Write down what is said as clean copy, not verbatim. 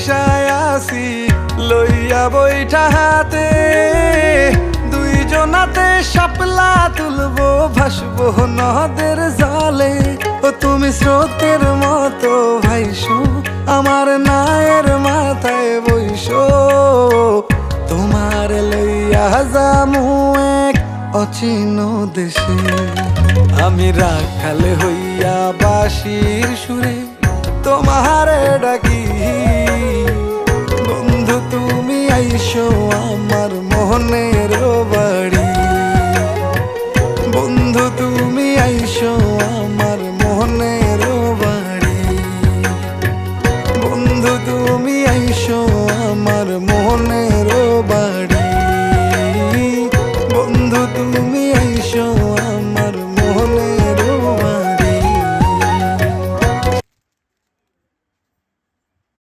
দিশায় আসি লইয়া বৈঠা হাতে, দুইজনাতে শাপলা তুলবো ভাসবো নদের জলে। ও তুমি স্রোতের মতো ভাইসো আমার নায়ের মাথায় বইসো, তোমার লইয়া যামু এক অচিন দেশে। আমি রাখাল হইয়া বাঁশির সুরে তোমারে ডাকি, বন্ধু তুমি আইসো আমার মনের বাড়ি।